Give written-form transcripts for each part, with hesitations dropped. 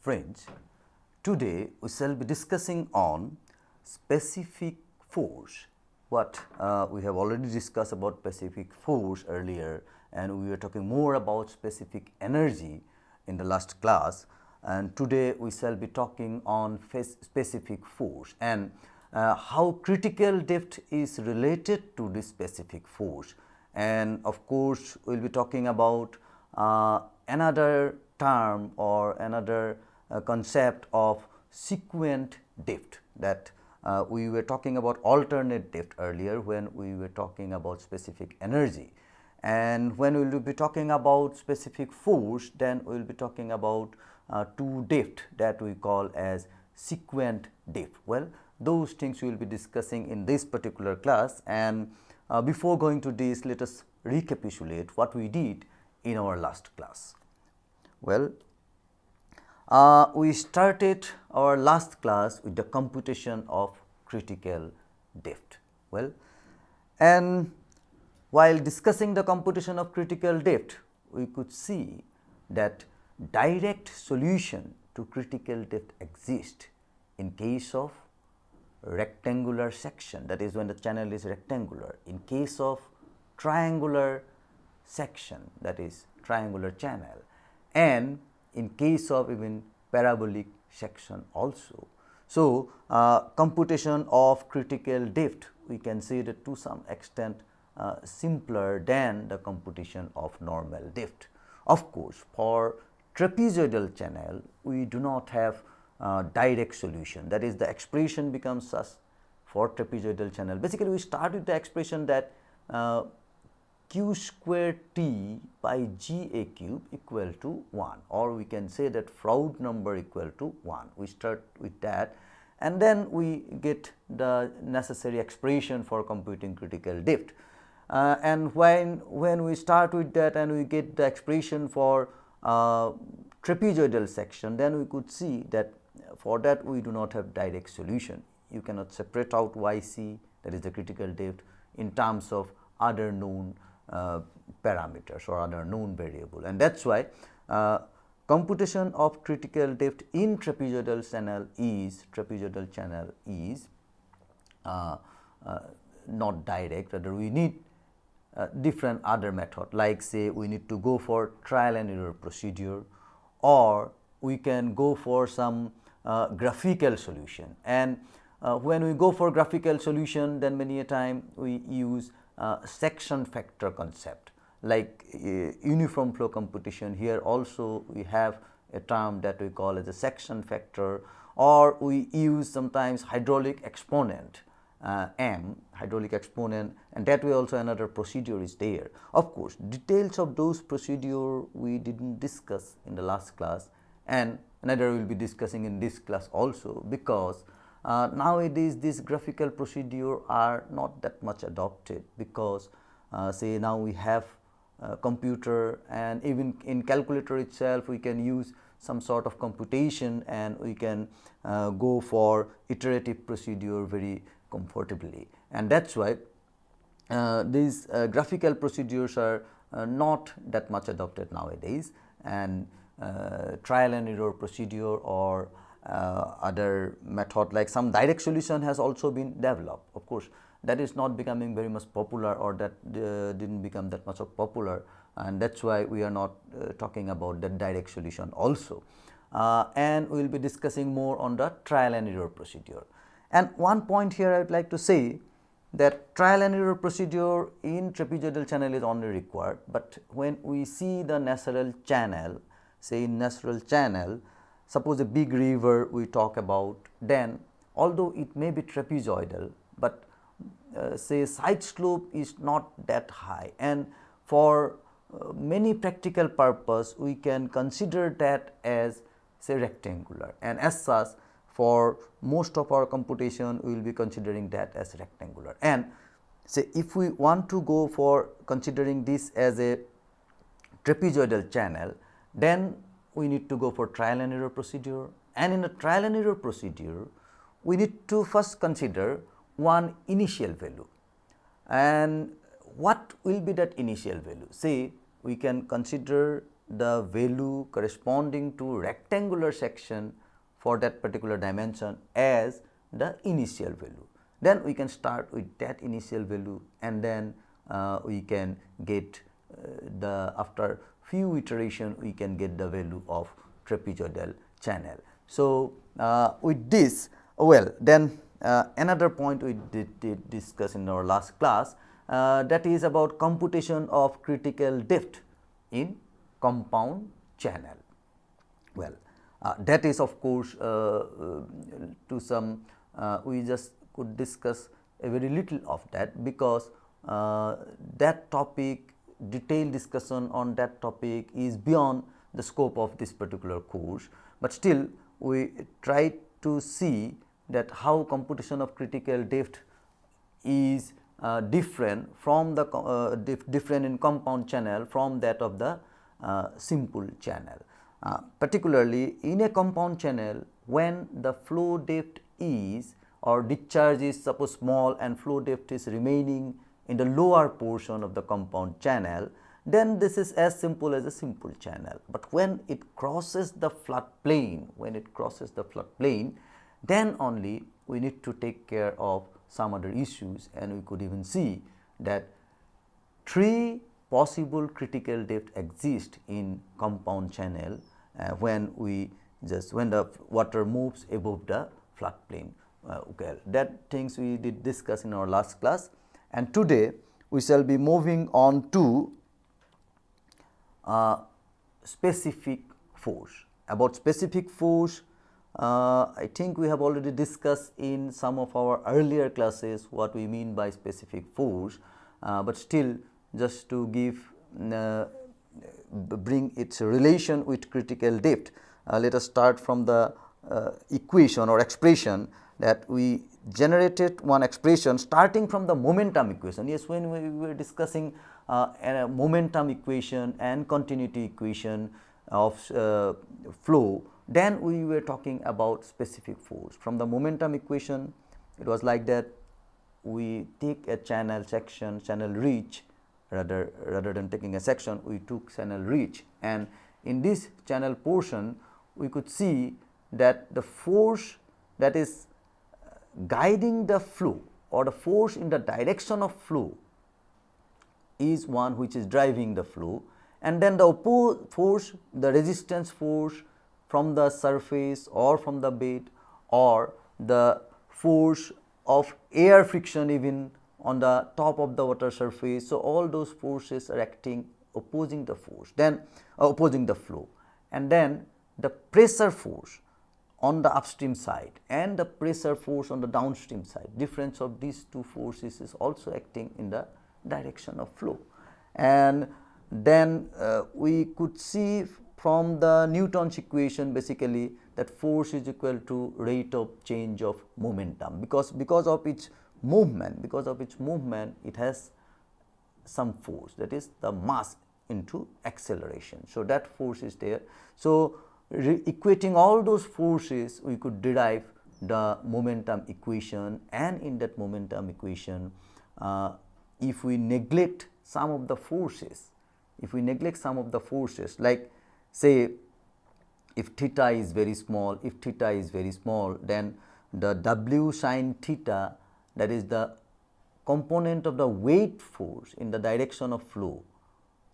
friends, today we shall be discussing on specific force. What we have already discussed about specific force earlier, and we were talking more about specific energy in the last class, and today we shall be talking on specific force and how critical depth is related to this specific force. And of course, we will be talking about another term or another concept of sequent depth, that we were talking about alternate depth earlier when we were talking about specific energy. And when we will be talking about specific force, then we will be talking about two depth that we call as sequent depth. Well, those things we will be discussing in this particular class, and before going to this, let us recapitulate what we did in our last class. Well, we started our last class with the computation of critical depth. Well, and while discussing the computation of critical depth, we could see that direct solution to critical depth exists in case of rectangular section, that is when the channel is rectangular, in case of triangular section, that is triangular channel, and in case of even parabolic section also. So, computation of critical depth, we can say that to some extent simpler than the computation of normal depth. Of course, for trapezoidal channel, we do not have direct solution, that is the expression becomes such for trapezoidal channel. Basically, we start with the expression that q square t by g a cube equal to 1, or we can say that Froude number equal to 1. We start with that, and then we get the necessary expression for computing critical depth. And when we start with that and we get the expression for trapezoidal section, then we could see that for that we do not have direct solution. You cannot separate out yc, that is the critical depth, in terms of other known parameters or other known variable, and that is why computation of critical depth in trapezoidal channel is not direct. Rather, we need different other method, like say we need to go for trial and error procedure, or we can go for some graphical solution. And when we go for graphical solution, then many a time we use section factor concept, like uniform flow computation. Here also we have a term that we call as a section factor, or we use sometimes hydraulic exponent, hydraulic exponent, and that way also another procedure is there. Of course, details of those procedure we did not discuss in the last class, and neither we will be discussing in this class also, because nowadays this graphical procedure are not that much adopted, because say now we have computer, and even in calculator itself we can use some sort of computation, and we can go for iterative procedure very comfortably, and that is why these graphical procedures are not that much adopted nowadays, and trial and error procedure or other method like some direct solution has also been developed. Of course, that is not becoming very much popular, or that did not become that much of popular, and that is why we are not talking about the direct solution also. And we will be discussing more on the trial and error procedure. And one point here I would like to say that trial and error procedure in trapezoidal channel is only required, but when we see the natural channel, say in natural channel, suppose a big river we talk about, then although it may be trapezoidal, but say side slope is not that high, and for many practical purpose we can consider that as say rectangular, and as such for most of our computation we will be considering that as rectangular. And say if we want to go for considering this as a trapezoidal channel, then we need to go for trial and error procedure, and in a trial and error procedure we need to first consider one initial value. And what will be that initial value? Say we can consider the value corresponding to rectangular section for that particular dimension as the initial value. Then we can start with that initial value, and then we can get the after few iteration we can get the value of trapezoidal channel. So, with this, well, then another point we did discuss in our last class, that is about computation of critical depth in compound channel. Well, that is of course to some we just could discuss a very little of that, because that topic, detailed discussion on that topic is beyond the scope of this particular course, but still we try to see that how computation of critical depth is different from the different in compound channel from that of the simple channel. Particularly in a compound channel, when the flow depth is or discharge is suppose small and flow depth is remaining in the lower portion of the compound channel, then this is as simple as a simple channel. But when it crosses the flood plane, then only we need to take care of some other issues, and we could even see that 3 possible critical depth exist in compound channel when the water moves above the flood plane. Okay, that things we did discuss in our last class, and today we shall be moving on to specific force. About specific force, I think we have already discussed in some of our earlier classes what we mean by specific force, but still just to give bring its relation with critical depth, let us start from the equation or expression that we generated one expression starting from the momentum equation. Yes, when we were discussing a momentum equation and continuity equation of flow, then we were talking about specific force. From the momentum equation, it was like that we take a channel section, channel reach, rather than taking a section, we took channel reach, and in this channel portion we could see that the force that is guiding the flow, or the force in the direction of flow, is one which is driving the flow, and then the force, the resistance force from the surface or from the bed, or the force of air friction even on the top of the water surface. So, all those forces are acting opposing the force, then opposing the flow, and then the pressure force on the upstream side and the pressure force on the downstream side. Difference of these two forces is also acting in the direction of flow. And then we could see from the Newton's equation basically that force is equal to rate of change of momentum, because of its movement, it has some force, that is the mass into acceleration. So, that force is there. So, equating all those forces, we could derive the momentum equation, and in that momentum equation, if we neglect some of the forces, like say if theta is very small, then the W sin theta, that is the component of the weight force in the direction of flow,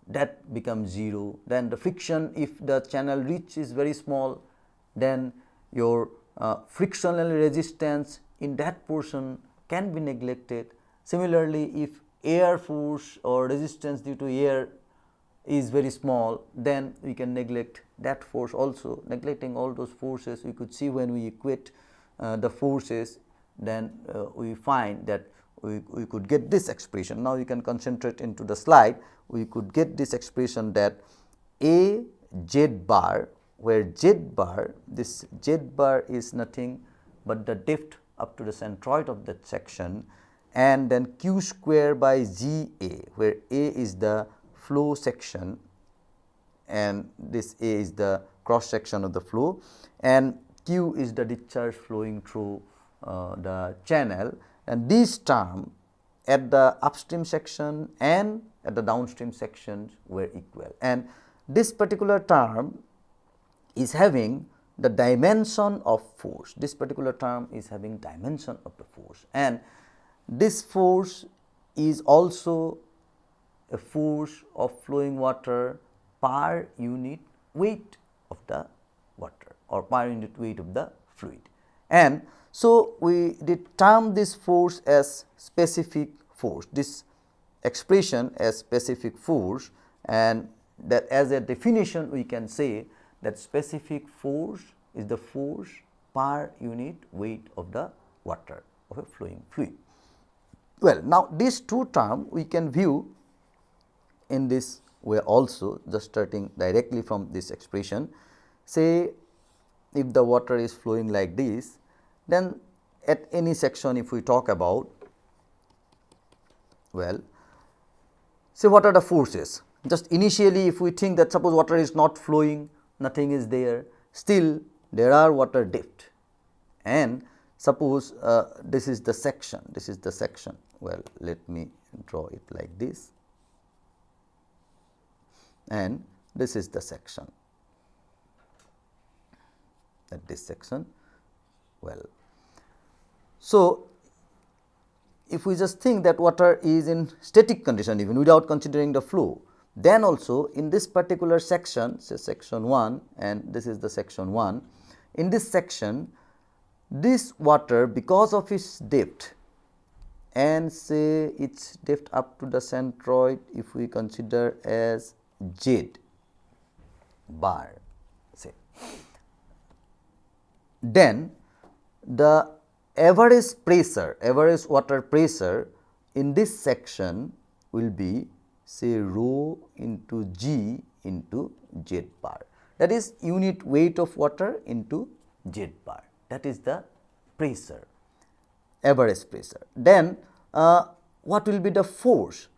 that becomes 0. Then the friction, if the channel reach is very small, then your frictional resistance in that portion can be neglected. Similarly, if air force or resistance due to air is very small, then we can neglect that force also. Neglecting all those forces, we could see when we equate the forces, then we find that we could get this expression. Now, you can concentrate into the slide. We could get this expression that A z bar, where this z bar is nothing but the depth up to the centroid of that section, and then q square by G A, where A is the flow section and this A is the cross section of the flow, and Q is the discharge flowing through the channel, and these terms at the upstream section and at the downstream sections were equal. And this particular term is having the dimension of force. This particular term is having dimension of the force, and this force is also a force of flowing water per unit weight of the water or per unit weight of the fluid. And so, we did term this force as specific force, this expression as specific force, and that as a definition we can say that specific force is the force per unit weight of the water of a flowing fluid. Well, now these two terms we can view in this way also, just starting directly from this expression. Say if the water is flowing like this, then at any section if we talk about, well, say what are the forces? Just initially if we think that suppose water is not flowing, nothing is there, still there are water depth, and suppose this is the section, well, let me draw it like this, and this is the section, at this section. Well, so if we just think that water is in static condition even without considering the flow, then also in this particular section, say section 1 and this is the section 1, in this section this water, because of its depth and say its depth up to the centroid, if we consider as Z bar, say, then the average water pressure in this section will be say rho into G into Z bar, that is unit weight of water into Z bar, that is the pressure, average pressure. Then what will be the force?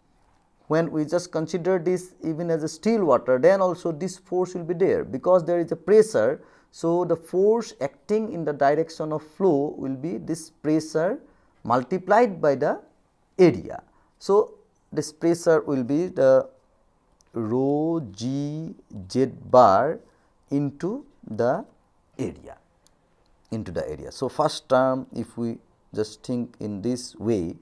When we just consider this even as a still water, then also this force will be there, because there is a pressure. So, the force acting in the direction of flow will be this pressure multiplied by the area. So, this pressure will be the rho G Z bar into the area, So, first term if we just think in this way,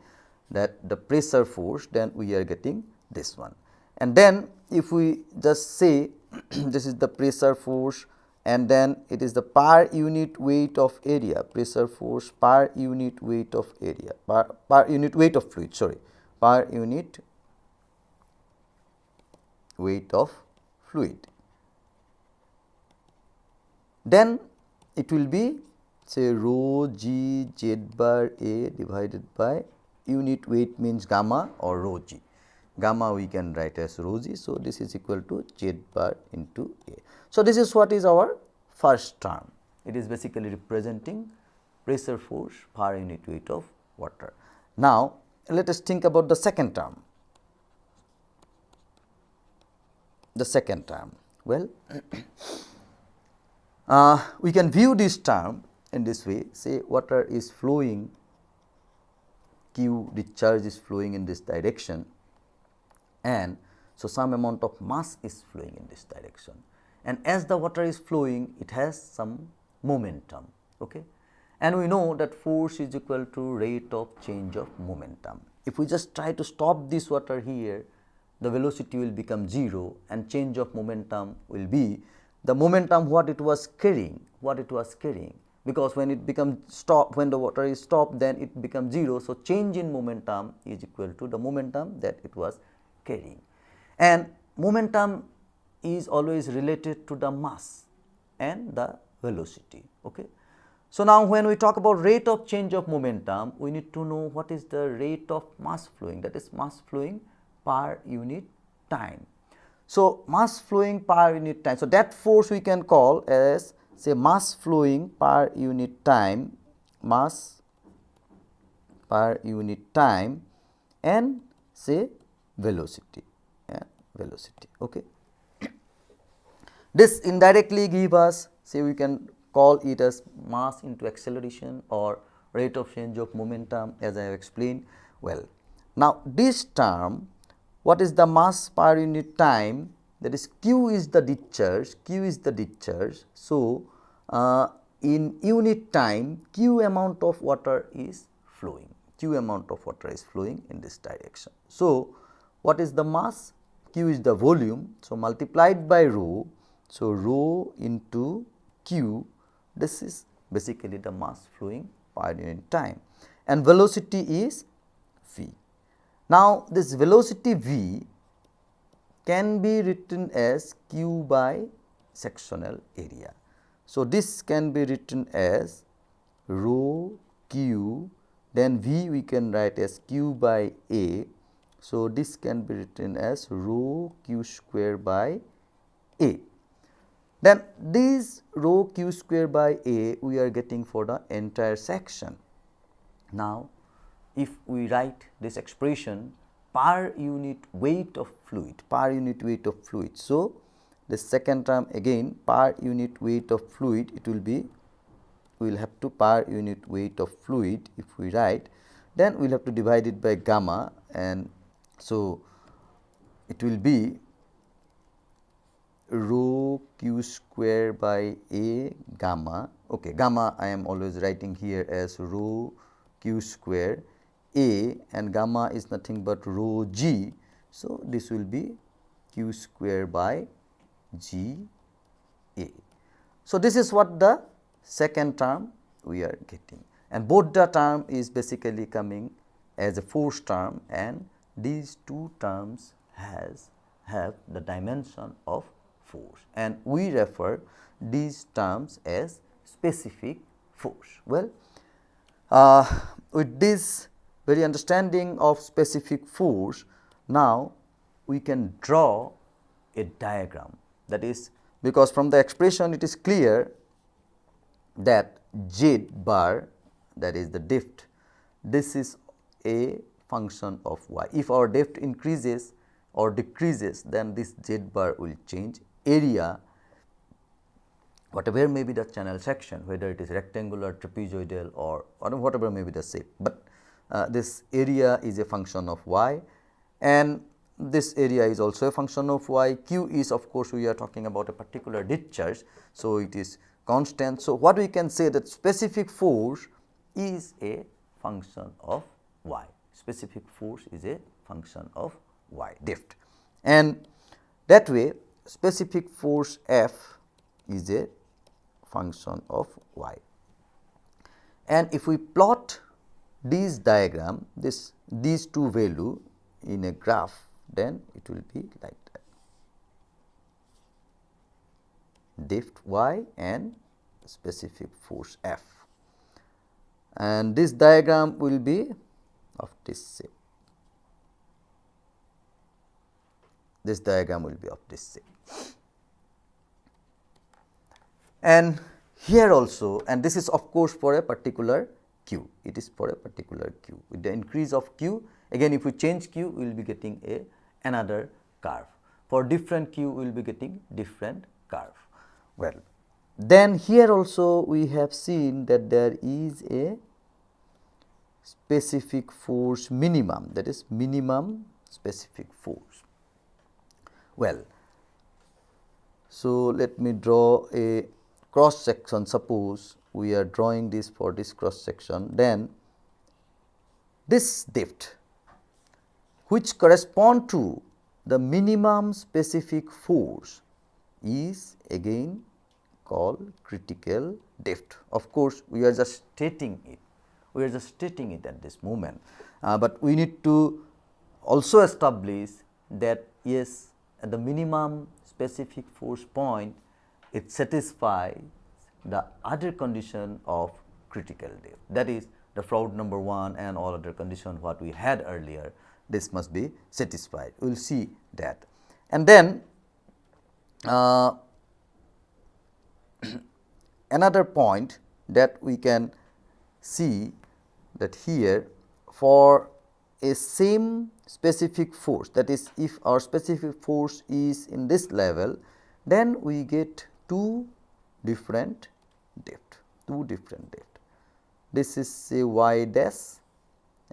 that the pressure force, then we are getting this one, and then if we just say this is the pressure force, and then it is the per unit weight of area, pressure force per unit weight of area, per unit weight of fluid, sorry, per unit weight of fluid. Then it will be say rho G Z bar A divided by unit weight means gamma or rho G. Gamma we can write as rho G. So, this is equal to Z bar into A. So, this is what is our first term. It is basically representing pressure force per unit weight of water. Now, let us think about the second term. The second term, well, we can view this term in this way, say water is flowing, Q discharge is flowing in this direction, and so some amount of mass is flowing in this direction, and as the water is flowing it has some momentum, okay, and we know that force is equal to rate of change of momentum. If we just try to stop this water here, the velocity will become 0 and change of momentum will be the momentum what it was carrying, because when it becomes stop, when the water is stopped, then it becomes 0. So, change in momentum is equal to the momentum that it was carrying, and momentum is always related to the mass and the velocity. Okay. So, now when we talk about rate of change of momentum, we need to know what is the rate of mass flowing, that is mass flowing per unit time. So, mass flowing per unit time. So, that force we can call as say mass flowing per unit time, mass per unit time, and say velocity, okay. This indirectly give us, say we can call it as mass into acceleration or rate of change of momentum, as I have explained. Well, now this term, what is the mass per unit time? that is q is the discharge. So, in unit time q amount of water is flowing, in this direction. So, what is the mass? Q is the volume. So, multiplied by rho. So, rho into q, this is basically the mass flowing per unit time, and velocity is v. Now, this velocity v can be written as q by sectional area. So, this can be written as rho q, then v we can write as q by a. So, this can be written as rho q square by a. Then this rho q square by a we are getting for the entire section. Now, if we write this expression per unit weight of fluid, So, the second term again per unit weight of fluid, it will be, we will have to per unit weight of fluid if we write, then we will have to divide it by gamma, and so it will be rho q square by a gamma. Okay, gamma I am always writing here as rho q square a, and gamma is nothing but rho g. So, this will be q square by g a. So, this is what the second term we are getting, and both the term is basically coming as a force term, and these two terms have the dimension of force, and we refer these terms as specific force. Well, with this very understanding of specific force, now we can draw a diagram, that is, because from the expression it is clear that z bar, that is the depth, this is a function of y. If our depth increases or decreases, then this z bar will change. Area, whatever may be the channel section, whether it is rectangular, trapezoidal, or whatever may be the shape, but this area is a function of y, and this area is also a function of y. Q is, of course, we are talking about a particular discharge, so it is constant. So, what we can say that specific force is a function of y, depth, and that way specific force F is a function of y. And if we plot this diagram, these two value in a graph, then it will be like that, depth y and specific force F, and this diagram will be of this shape. And here also, and this is of course for a particular q, it is for a particular q. With the increase of q, again if we change q, we will be getting another curve. For different q, we will be getting different curve. Well, then here also we have seen that there is a specific force minimum, that is minimum specific force. Well, so let me draw a cross section. Suppose we are drawing this for this cross section, then this depth which correspond to the minimum specific force is again called critical depth. Of course, we are just stating it, at this moment, but we need to also establish that yes, at the minimum specific force point, it satisfies the other condition of critical depth, that is the Froude number 1 and all other conditions what we had earlier, this must be satisfied. We will see that. And then another point that we can see, that here for a same specific force, that is if our specific force is in this level, then we get two different depth. This is say y dash,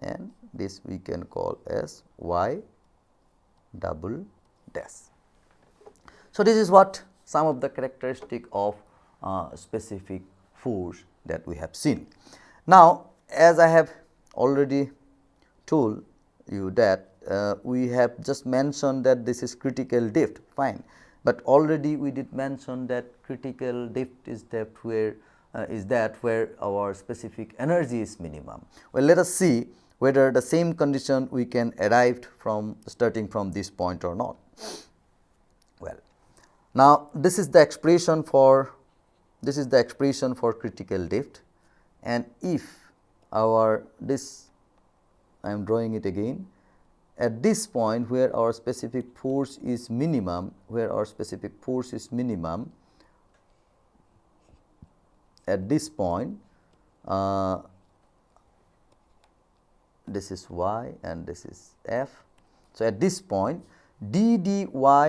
and this we can call as y double dash. So, this is what some of the characteristic of specific force that we have seen. Now, as I have already told you that we have just mentioned that this is critical depth, fine, but already we did mention that critical depth is depth where where our specific energy is minimum. Well, let us see whether the same condition we can arrive from starting from this point or not. Well, now this is the expression for critical depth, and if our I am drawing it again at this point where our specific force is minimum, at this point this is y and this is f. So, at this point d dy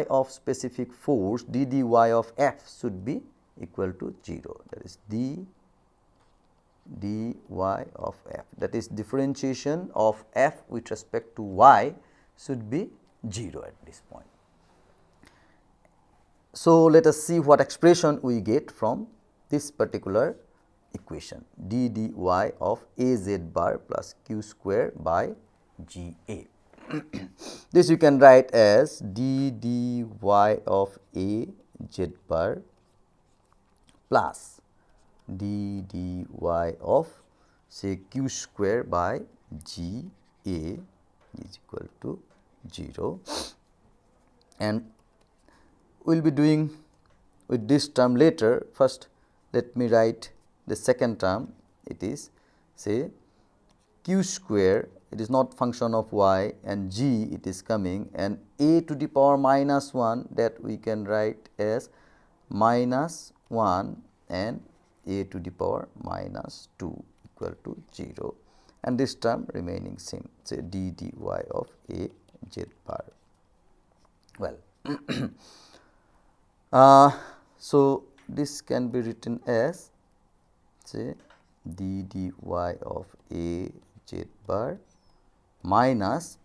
of specific force, d dy of f should be equal to 0, that is d dy of f, that is differentiation of f with respect to y should be 0 at this point. So, let us see what expression we get from this particular equation, d dy of a z bar plus q square by g a. This you can write as d dy of a z bar plus d dy of say q square by g a is equal to 0, and we will be doing with this term later. First, let me write the second term. It is say q square, it is not function of y, and g it is coming, and a to the power minus 1 that we can write as minus 1 and a to the power minus 2 equal to 0, and this term remaining same, say d dy of a z bar. Well, so this can be written as say d dy of a z bar minus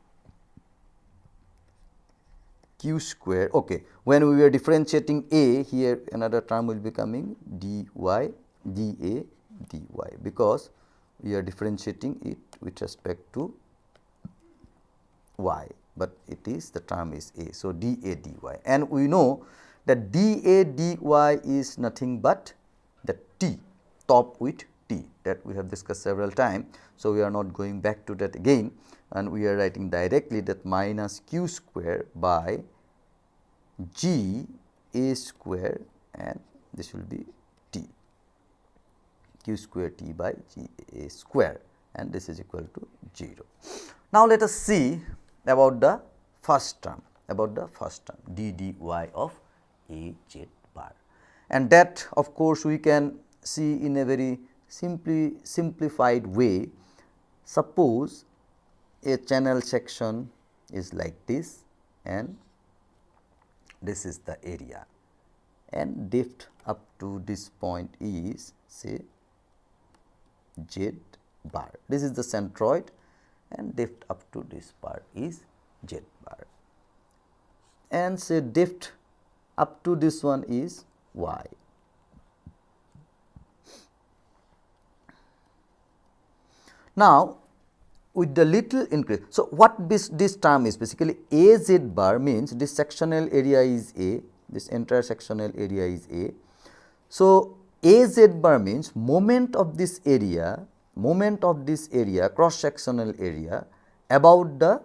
q square. Okay, when we are differentiating a, here another term will be coming dy dA dy, because we are differentiating it with respect to y, but it is the term is a. So, dA dy, and we know that dA dy is nothing but the t, top with t, that we have discussed several times. So, we are not going back to that again, and we are writing directly that minus q square by g a square, and this will be t, q square t by g a square, and this is equal to 0. Now, let us see about the first term, d dy of a z bar, and that of course we can see in a very simplified way. Suppose a channel section is like this, and this is the area, and depth up to this point is say z bar. This is the centroid, and depth up to this part is z bar, and say depth up to this one is y. Now, with the little increase, so what this term is basically a z bar means this sectional area is a, this entire sectional area is a. So, a z bar means moment of this area, cross sectional area about the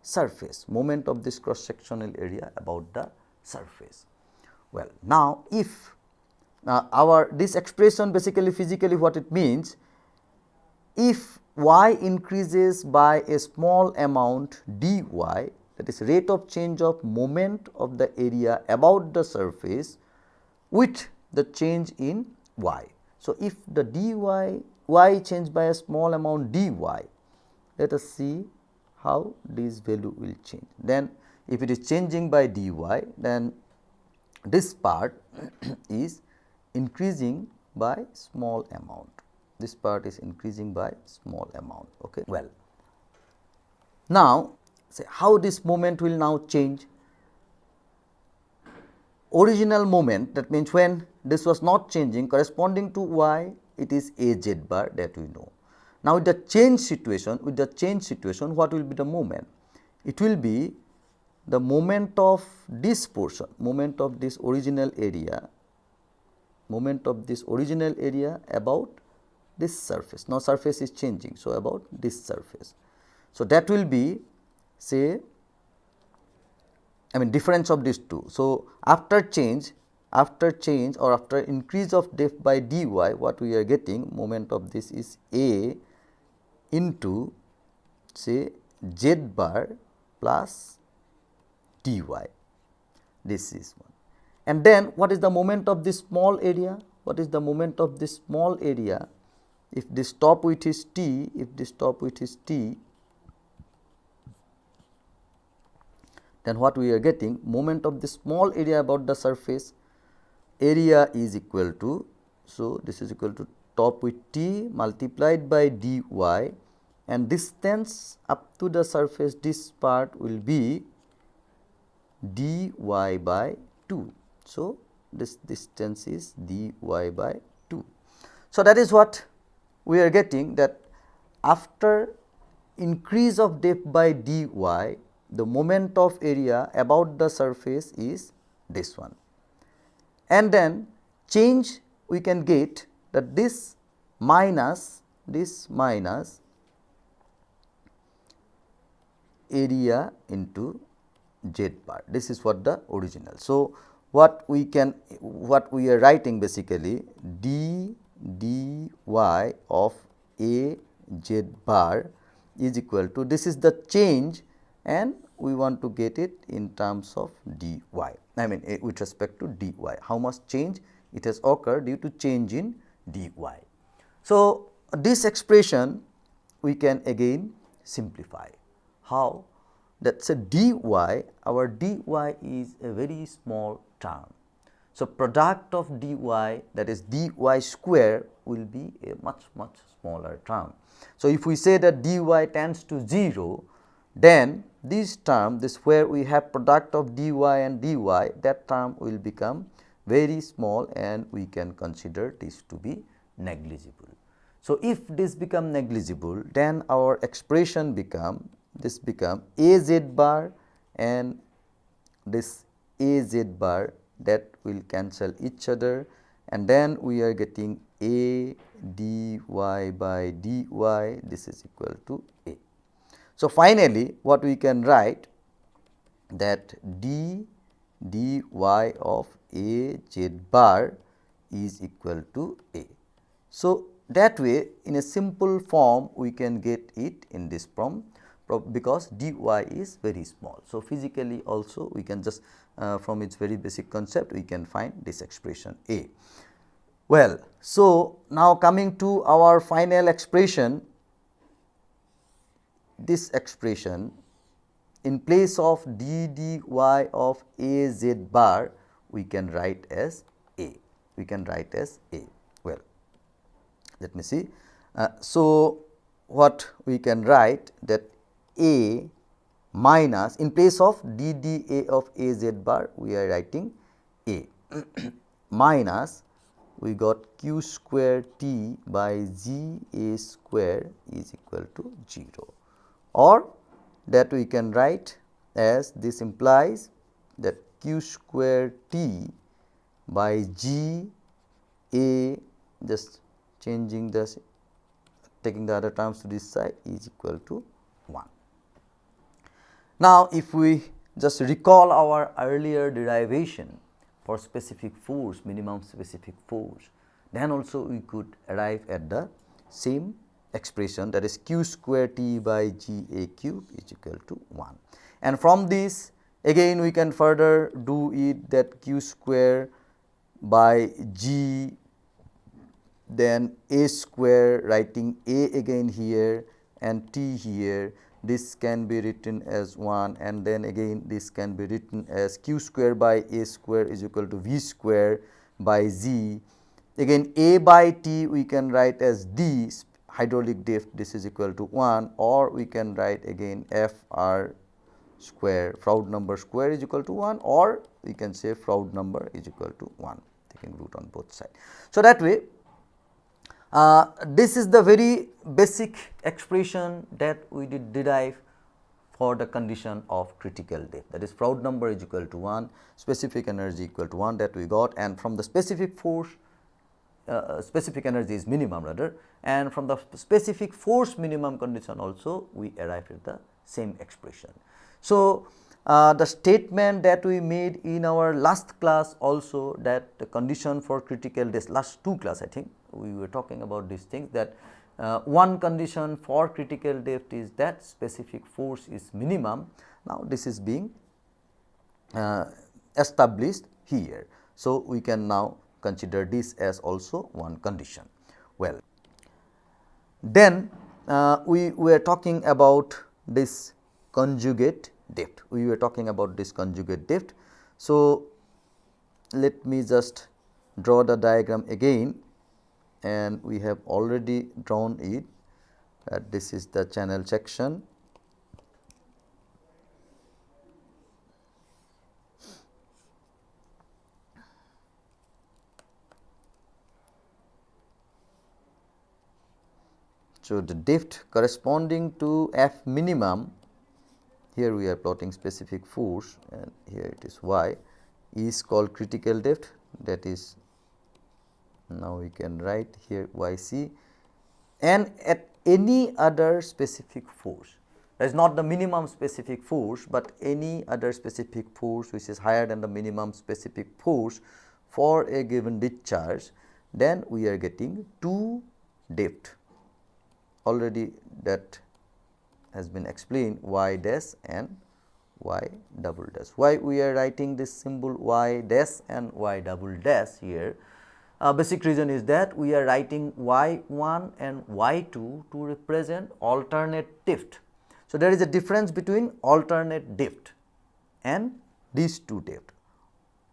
surface, moment of this cross sectional area about the surface. Well, now if this expression basically physically what it means, if y increases by a small amount dy, that is rate of change of moment of the area about the surface with the change in y. So, if the dy y change by a small amount dy, let us see how this value will change. Then if it is changing by dy, then this part is increasing by small amount. This part is increasing by small amount. Okay. Well, now say how this moment will now change. original moment, that means when this was not changing, corresponding to y, it is a z bar, that we know. Now, with the change situation, what will be the moment? It will be the moment of this portion, moment of this original area, about this surface. Now, surface is changing, so about this surface. So, that will be, say, difference of these two. So, after change or after increase of depth by dy, what we are getting, moment of this is a into, say, z bar plus dy. This is one. And then what is the moment of this small area? What is the moment of this small area? If this top width is t, then what we are getting, moment of the small area about the surface, area is equal to, so this is equal to top with t multiplied by dy, and distance up to the surface, this part will be dy by 2. So, this distance is dy by 2. So, that is what we are getting, that after increase of depth by dy, the moment of area about the surface is this one, and then change we can get that this minus area into z bar. This is what the original. So, what we are writing basically, d dy of a z bar is equal to, this is the change, and we want to get it in terms of dy, with respect to dy, how much change it has occurred due to change in dy. So, this expression we can again simplify. How? That say dy, our dy is a very small term. So, product of dy, that is dy square, will be a much smaller term. So, if we say that dy tends to 0, then this term, this where we have product of dy and dy, that term will become very small, and we can consider this to be negligible. So, if this become negligible, then our expression become az bar, and this az bar, that will cancel each other, and then we are getting a dy by dy, this is equal to a. So, finally, what we can write, that d dy of a z bar is equal to a. So, that way, in a simple form, we can get it in this form, because dy is very small. So, physically also we can just from its very basic concept, we can find this expression a. Well, so now coming to our final expression, this expression, in place of d dy of a z bar, we can write as a. Well, let me see. So, what we can write, that a minus, in place of d dA of a z bar, we are writing a minus, we got q square t by g a square is equal to 0, or that we can write as, this implies that q square t by g a, just changing this, taking the other terms to this side, is equal to 1. Now, if we just recall our earlier derivation for specific force, minimum specific force, then also we could arrive at the same expression, that is q square t by g a cube is equal to 1. And from this again we can further do it, that q square by g, then a square, writing a again here and t here, this can be written as 1, and then again this can be written as q square by a square is equal to v square by z. Again a by t we can write as d, hydraulic depth, this is equal to 1, or we can write again f r square, Froude number square is equal to 1, or we can say Froude number is equal to 1, taking root on both sides. So, that way this is the very basic expression that we did derive for the condition of critical depth, that is Froude number is equal to 1, specific energy equal to 1 that we got, and from the specific force specific energy is minimum rather, and from the specific force minimum condition also we arrived at the same expression. So, the statement that we made in our last class also, that the condition for critical depth, last 2 class I think we were talking about these things, that one condition for critical depth is that specific force is minimum. Now, this is being established here. So, we can now consider this as also one condition. Well, then we were talking about this conjugate depth. We were talking about this conjugate depth. So, let me just draw the diagram again, and we have already drawn it, that this is the channel section. So, the depth corresponding to F minimum, here we are plotting specific force and here it is y, is called critical depth, that is, now we can write here yc, and at any other specific force, that is not the minimum specific force, but any other specific force which is higher than the minimum specific force for a given discharge, then we are getting 2 depth. Already that has been explained, y dash and y double dash. Why we are writing this symbol y dash and y double dash here? Basic reason is that we are writing y1 and y2 to represent alternate depth. So, there is a difference between alternate depth and these 2 depth.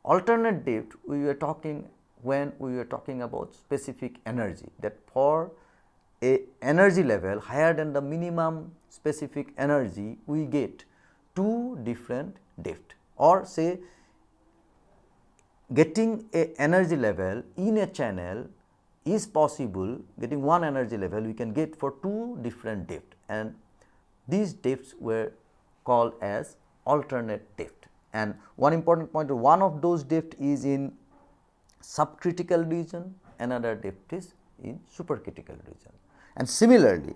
Alternate depth we were talking when we were talking about specific energy, that for a energy level higher than the minimum specific energy we get 2 different depth, or say getting a energy level in a channel is possible, getting one energy level we can get for 2 different depth, and these depths were called as alternate depth. And one important point, one of those depth is in subcritical region, another depth is in supercritical region. And similarly,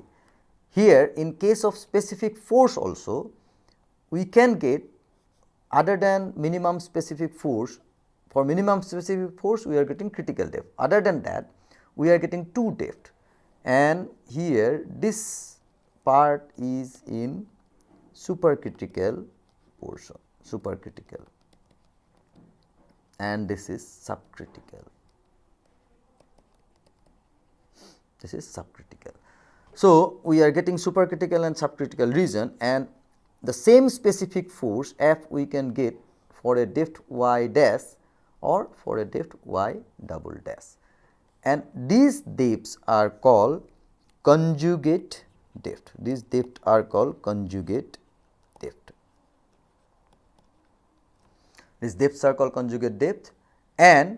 here in case of specific force also we can get, other than minimum specific force, for minimum specific force we are getting critical depth, other than that we are getting 2 depth, and here this part is in supercritical portion, supercritical, and this is subcritical. This is subcritical. So, we are getting supercritical and subcritical region, and the same specific force F we can get for a depth y dash or for a depth y double dash, and these depths are called conjugate depth. These depths are called conjugate depth. These depths are called conjugate depth, and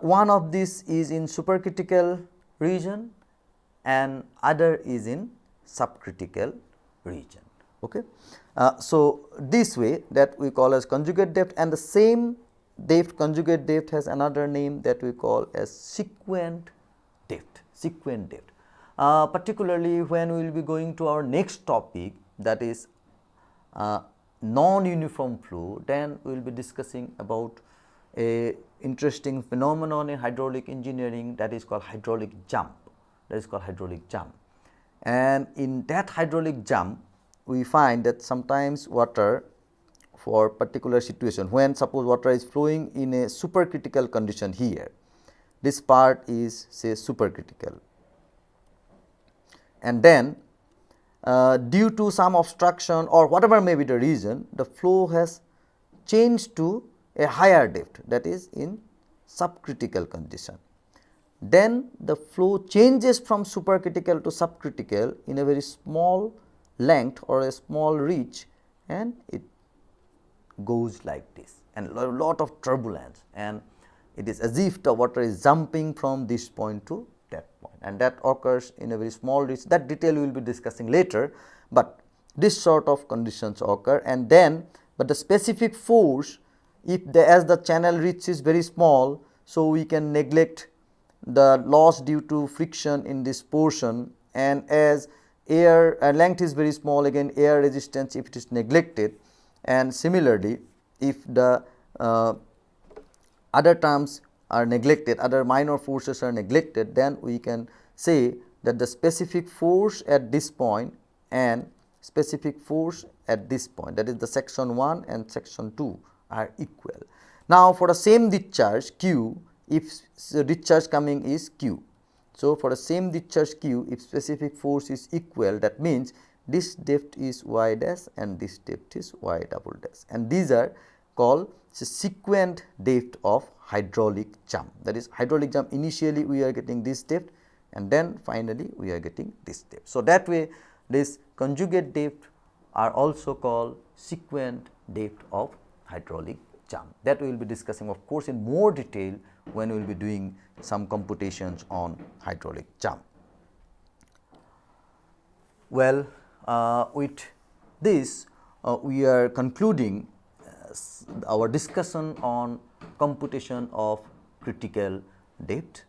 one of these is in supercritical region and other is in subcritical region. Okay. So, this way that we call as conjugate depth, and the same depth, conjugate depth, has another name that we call as sequent depth, sequent depth. Particularly when we will be going to our next topic, that is non-uniform flow, then we will be discussing about a interesting phenomenon in hydraulic engineering, that is called hydraulic jump, that is called hydraulic jump. And in that hydraulic jump we find that sometimes water, for particular situation, when suppose water is flowing in a supercritical condition here, this part is say supercritical, and then due to some obstruction or whatever may be the reason, the flow has changed to a higher depth, that is in subcritical condition. Then the flow changes from supercritical to subcritical in a very small length or a small reach, and it goes like this. and a lot of turbulence, and it is as if the water is jumping from this point to that point, and that occurs in a very small reach. That detail we will be discussing later, but this sort of conditions occur. And then but the specific force, if as the channel reach is very small, so we can neglect the loss due to friction in this portion, and as air length is very small, again air resistance if it is neglected, and similarly if the other terms are neglected, other minor forces are neglected, then we can say that the specific force at this point and specific force at this point, that is the section 1 and section 2 are equal. Now, for the same discharge Q, if discharge coming is Q, so for the same discharge Q, if specific force is equal, that means this depth is y dash and this depth is y double dash, and these are called sequent depth of hydraulic jump. That is, hydraulic jump initially we are getting this depth and then finally we are getting this depth. So, that way this conjugate depth are also called sequent depth of hydraulic jump. That we will be discussing of course in more detail when we will be doing some computations on hydraulic jump. Well, with this we are concluding our discussion on computation of critical depth,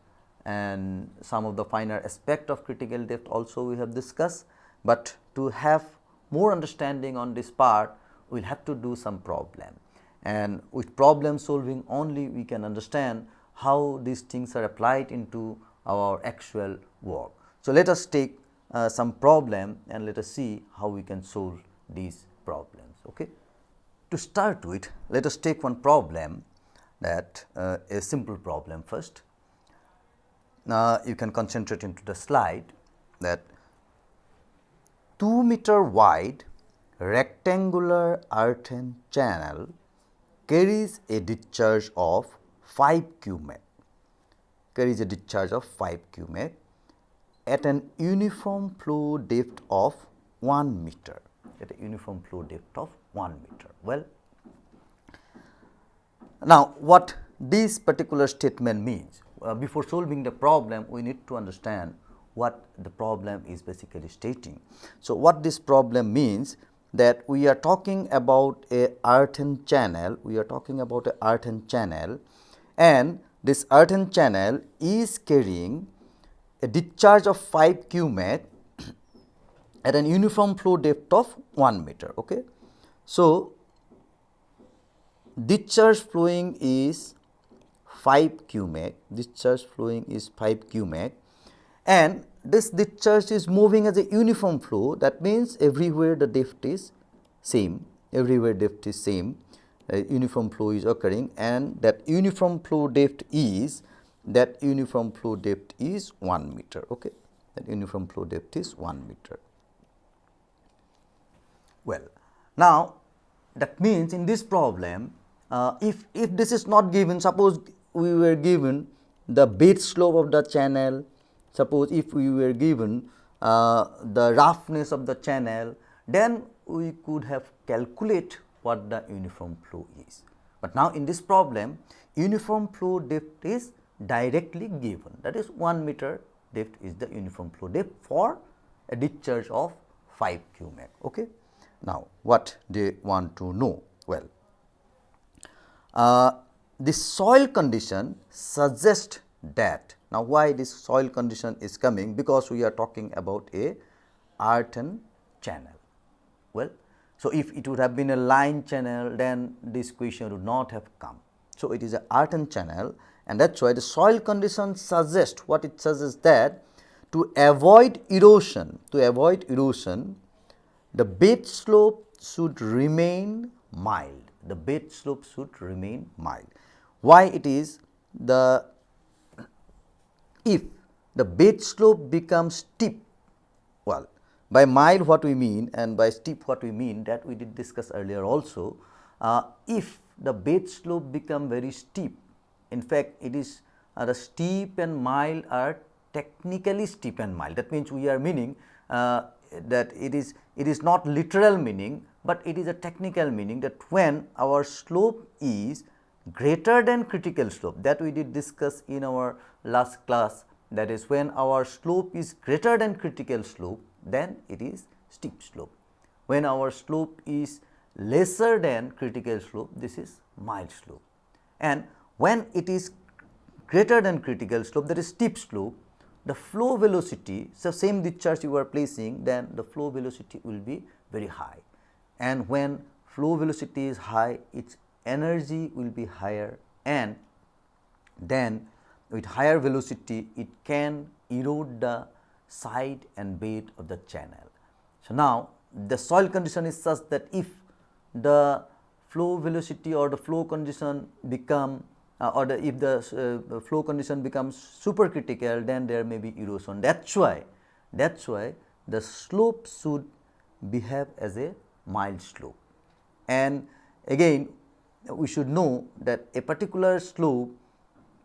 and some of the finer aspect of critical depth also we have discussed. But to have more understanding on this part, we will have to do some problem, and with problem solving only we can understand how these things are applied into our actual work. So, let us take some problem and let us see how we can solve these problems. Okay. To start with, let us take one problem, that a simple problem first. Now, you can concentrate into the slide, that 2 meter wide rectangular earthen channel carries a discharge of 5 cubic, at an uniform flow depth of 1 meter, Well, now what this particular statement means, before solving the problem we need to understand what the problem is basically stating. So, what this problem means, that we are talking about a earthen channel, and this earthen channel is carrying a discharge of 5 cubic at an uniform flow depth of 1 meter. Okay. So, discharge flowing is 5 cubic, and this discharge is moving as a uniform flow. That means everywhere the depth is same, uniform flow is occurring, and that uniform flow depth is 1 meter. Okay. That uniform flow depth is 1 meter. Well, now that means in this problem, if this is not given, suppose we were given the bed slope of the channel, suppose if we were given the roughness of the channel, then we could have calculate what the uniform flow is. But now in this problem, uniform flow depth is directly given, that is 1 meter depth is the uniform flow depth for a discharge of 5 cubic. Okay. Now, what they want to know? Well, this soil condition suggests that, now why this soil condition is coming? Because we are talking about a earthen channel. Well, so if it would have been a line channel, then this question would not have come. So, it is a earthen channel, and that is why the soil condition suggests, what it suggests, that to avoid erosion, the bed slope should remain mild. Why it is? If the bed slope becomes steep, well, by mild what we mean and by steep what we mean, that we did discuss earlier also. If the bed slope become very steep, in fact, it is the steep and mild are technically steep and mild. That means we are meaning that it is not literal meaning, but it is a technical meaning that when our slope is greater than critical slope, that we did discuss in our last class, that is when our slope is greater than critical slope, then it is steep slope. When our slope is lesser than critical slope, this is mild slope, and when it is greater than critical slope, that is steep slope, the flow velocity, so same discharge you are placing, then the flow velocity will be very high, and when flow velocity is high, its energy will be higher, and then with higher velocity it can erode the side and bed of the channel. So, now the soil condition is such that if the flow velocity or the flow condition become if the flow condition becomes supercritical, then there may be erosion. That's why the slope should behave as a mild slope. And again, we should know that a particular slope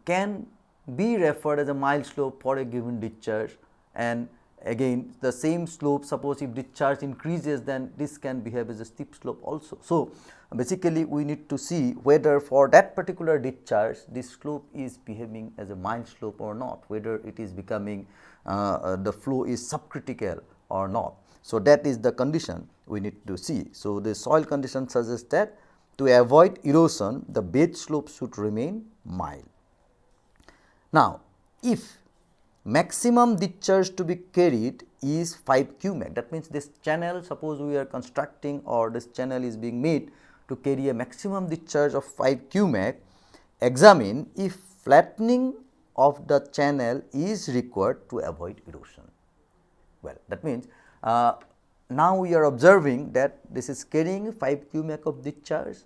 can be referred as a mild slope for a given discharge, and again the same slope, suppose if discharge increases, then this can behave as a steep slope also. So, basically we need to see whether for that particular discharge this slope is behaving as a mild slope or not, whether it is becoming the flow is subcritical or not. So, that is the condition we need to see. So, the soil condition suggests that to avoid erosion, the bed slope should remain mild. Now, if maximum discharge to be carried is 5 cumac, that means this channel, suppose we are constructing or this channel is being made to carry a maximum discharge of 5 cumac, examine if flattening of the channel is required to avoid erosion. Well, that means now we are observing that this is carrying 5 cumac of discharge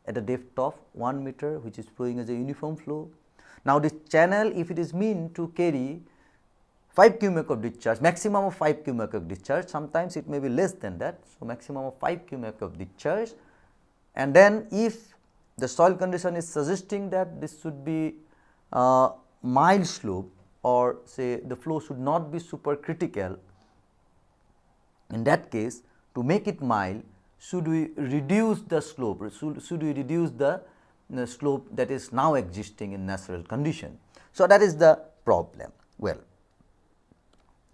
at a depth of 1 meter, which is flowing as a uniform flow. Now, this channel, if it is meant to carry 5 cumac of discharge, maximum of 5 cumac of discharge, sometimes it may be less than that. So, maximum of 5 cumac of discharge, and then if the soil condition is suggesting that this should be mild slope, or say the flow should not be supercritical, in that case to make it mild, should we reduce the slope, should we reduce the slope that is now existing in natural condition. So, that is the problem. Well,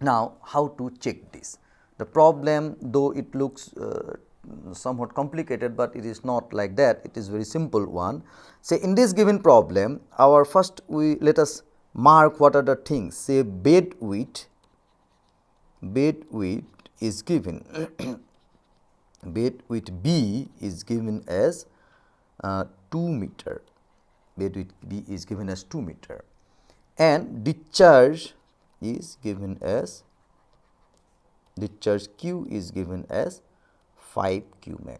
now how to check this? The problem, though it looks somewhat complicated, but it is not like that, it is very simple one. Say in this given problem, our first let us mark what are the things. Say bed width is given bed width B is given as 2 meter, bed width B is given as 2 meter, and discharge is given as, discharge Q is given as 5 cumac.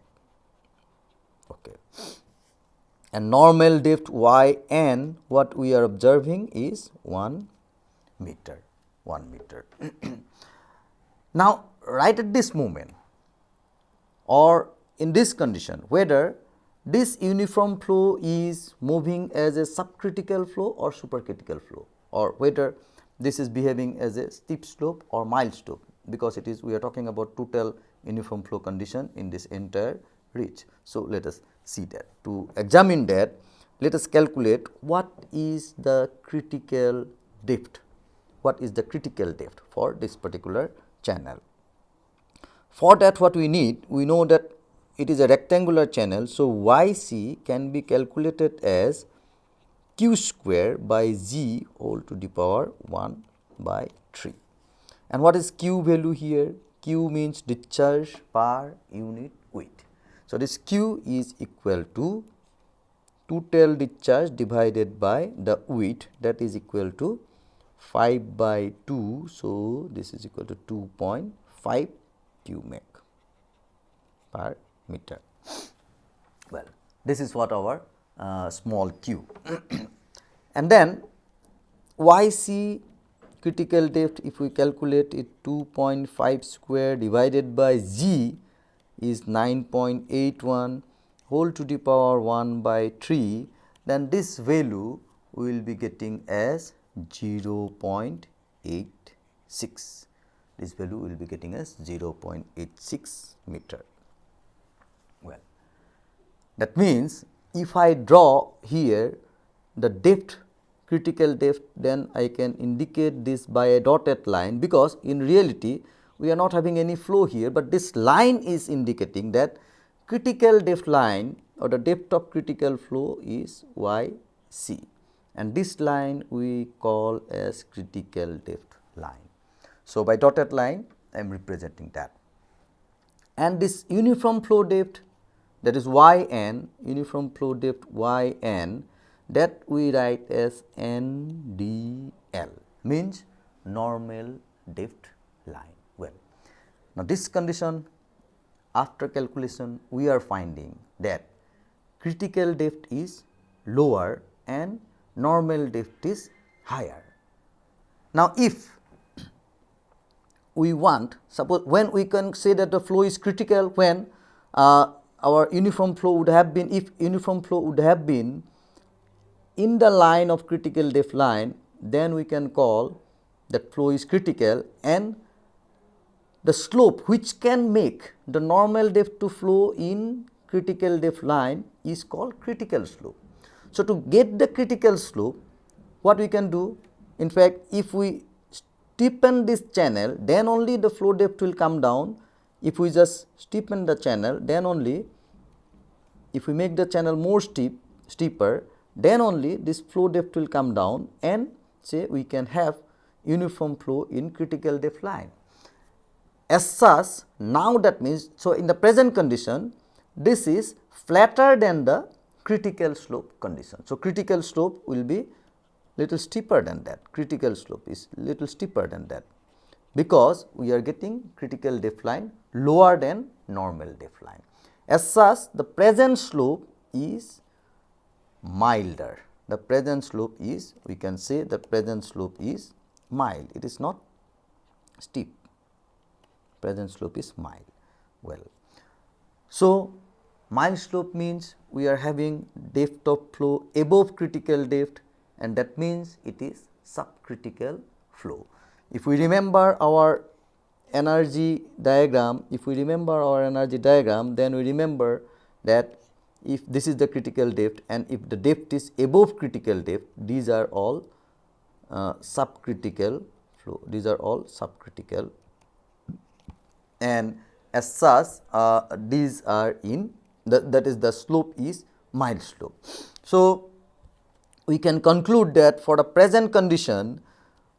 Okay. And normal depth Y n, what we are observing is 1 meter, 1 meter. Now, right at this moment or in this condition, whether this uniform flow is moving as a subcritical flow or supercritical flow, or whether this is behaving as a steep slope or mild slope, because it is, we are talking about total uniform flow condition in this entire ridge. So, let us see that. To examine that, let us calculate what is the critical depth, what is the critical depth for this particular channel. For that, what we need, we know that it is a rectangular channel. So, YC can be calculated as Q square by Z whole to the power 1 by 3. And what is Q value here? Q means discharge per unit weight. So, this Q is equal to total discharge divided by the weight, that is equal to 5 by 2. So, this is equal to 2.5 cumac per meter. Well, this is what our small q. And then YC critical depth, if we calculate it, 2.5 square divided by Z is 9.81 whole to the power 1 by 3, then this value we will be getting as 0.86. This value will be getting as 0.86 meter. That means, if I draw here the depth, critical depth, then I can indicate this by a dotted line, because in reality we are not having any flow here, but this line is indicating that critical depth line or the depth of critical flow is YC, and this line we call as critical depth line. So, by dotted line I am representing that, and this uniform flow depth, that is Yn, uniform flow depth Yn, that we write as NDL, means normal depth line. Well, now this condition, after calculation we are finding that critical depth is lower and normal depth is higher. Now, if we want, suppose when we can say that the flow is critical, when our uniform flow would have been, if uniform flow would have been in the line of critical depth line, then we can call that flow is critical, and the slope which can make the normal depth to flow in critical depth line is called critical slope. So, to get the critical slope, what we can do, in fact, if we steepen this channel, then only the flow depth will come down. If we just steepen the channel, then only, if we make the channel more steeper, then only this flow depth will come down, and say we can have uniform flow in critical depth line. As such, now that means, so in the present condition, this is flatter than the critical slope condition. So, critical slope will be little steeper than that, critical slope is little steeper than that, because we are getting critical depth line lower than normal depth line. As such, the present slope is milder. The present slope is, we can say the present slope is mild, it is not steep, present slope is mild. Well, so mild slope means we are having depth of flow above critical depth, and that means it is subcritical flow. If we remember our energy diagram, then we remember that if this is the critical depth and if the depth is above critical depth, these are all subcritical flow, these are all subcritical, and as such these are in that is the slope is mild slope. So, we can conclude that for the present condition,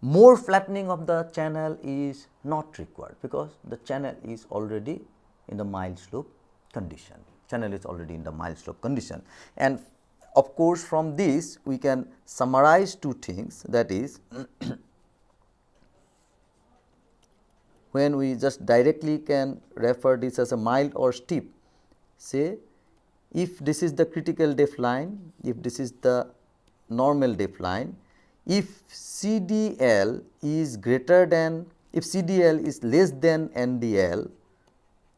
more flattening of the channel is not required, because the channel is already in the mild slope condition, channel is already in the mild slope condition. And of course, from this we can summarize two things, that is when we just directly can refer this as a mild or steep, say if this is the critical depth line, if this is the normal depth line, if CDL is greater than, if CDL is less than NDL,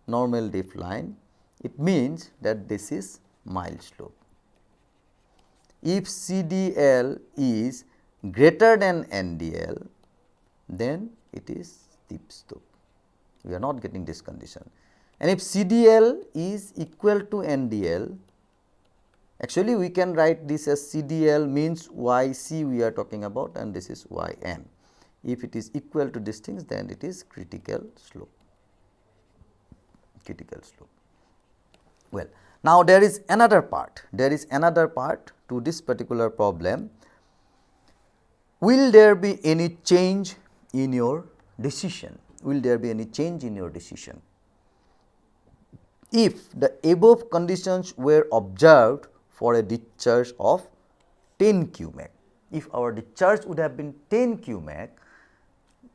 normal depth line, it means that this is mild slope. If CDL is greater than NDL, then it is steep slope. We are not getting this condition. And if CDL is equal to NDL, actually we can write this as CDL means YC we are talking about, and this is YN. If it is equal to these things, then it is critical slope, critical slope. Well, now there is another part, to this particular problem. Will there be any change in your decision? Will there be any change in your decision? If the above conditions were observed for a discharge of 10 Qmac, if our discharge would have been 10 Qmac,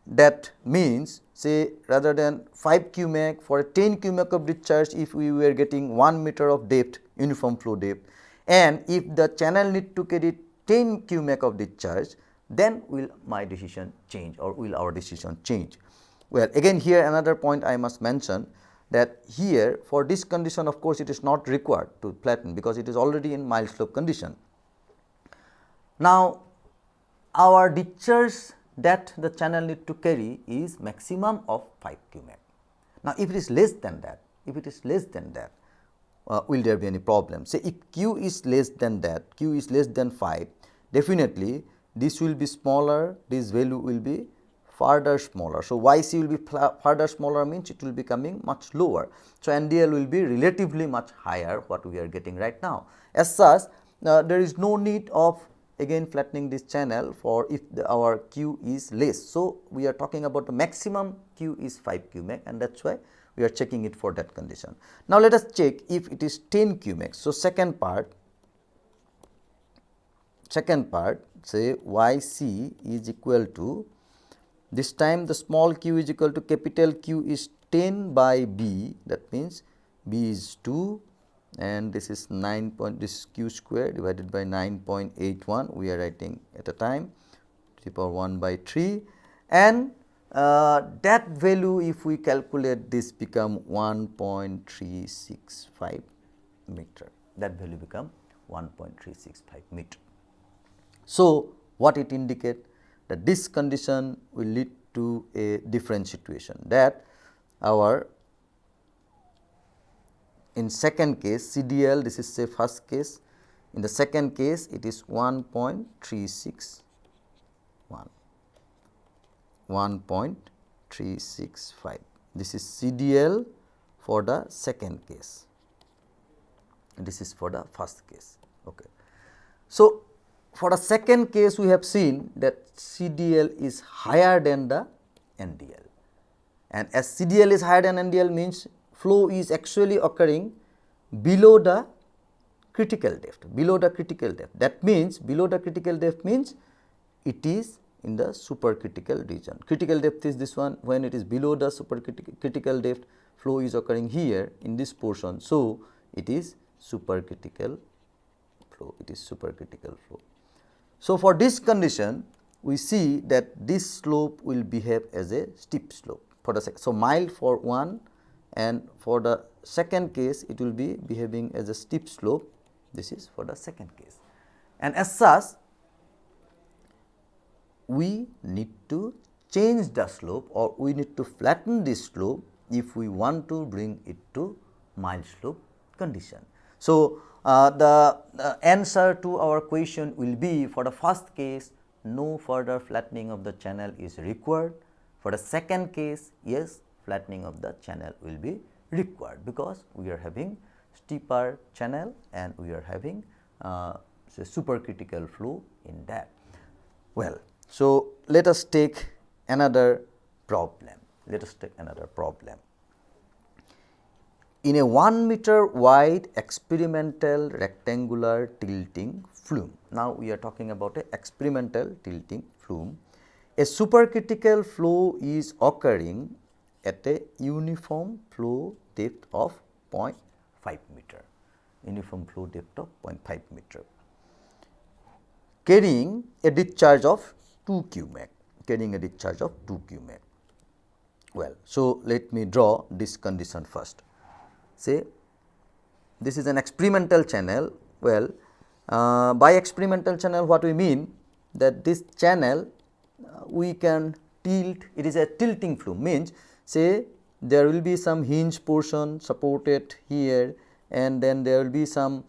that means say rather than 5 Qmac, for a 10 Qmac of discharge, if we were getting 1 meter of depth, uniform flow depth, and if the channel need to carry 10 Qmac of discharge, then will my decision change, or will our decision change? Well, again here another point I must mention, that here for this condition of course it is not required to flatten, because it is already in mild slope condition. Now, our discharge that the channel need to carry is maximum of 5 Qmac. Now, if it is less than that, will there be any problem. Say if q is less than that, q is less than 5, definitely this will be smaller, this value will be further smaller. So, yc will be further smaller means it will be coming much lower. So, NDL will be relatively much higher what we are getting right now. As such, there is no need of again flattening this channel for if our q is less. So, we are talking about the maximum q is 5 q max, and that is why we are checking it for that condition. Now, let us check if it is 10 q max. So, second part say yc is equal to, this time the small q is equal to capital Q is 10 by b, that means b is 2 and this is 9 point, this is q square divided by 9.81, we are writing at a time to the power 1 by 3, and that value if we calculate this become 1.365 meter, that value become 1.365 meter. So, what it indicate? That this condition will lead to a different situation, that our in second case CDL, this is say first case, in the second case it is 1.361, 1.365, this is CDL for the second case, this is for the first case. Okay. So, for the second case we have seen that CDL is higher than the NDL, and as CDL is higher than NDL means flow is actually occurring below the critical depth, that means below the critical depth means it is in the supercritical region. Critical depth is this one, when it is below the supercritical depth, flow is occurring here in this portion. So, it is supercritical flow, So, for this condition we see that this slope will behave as a steep slope for the so mild for one, and for the second case it will be behaving as a steep slope, this is for the second case. And as such we need to change the slope or we need to flatten this slope if we want to bring it to mild slope condition. So, the answer to our question will be, for the first case no further flattening of the channel is required. For the second case, yes, flattening of the channel will be required, because we are having steeper channel and we are having say supercritical flow in that. Well, so let us take another problem. In a 1 meter wide experimental rectangular tilting flume, now we are talking about a experimental tilting flume, a supercritical flow is occurring at a uniform flow depth of 0.5 meter, carrying a discharge of 2 q max, Well, so let me draw this condition first. Say this is an experimental channel. Well, by experimental channel what we mean, that this channel we can tilt, it is a tilting flume, means say there will be some hinge portion supported here, and then there will be some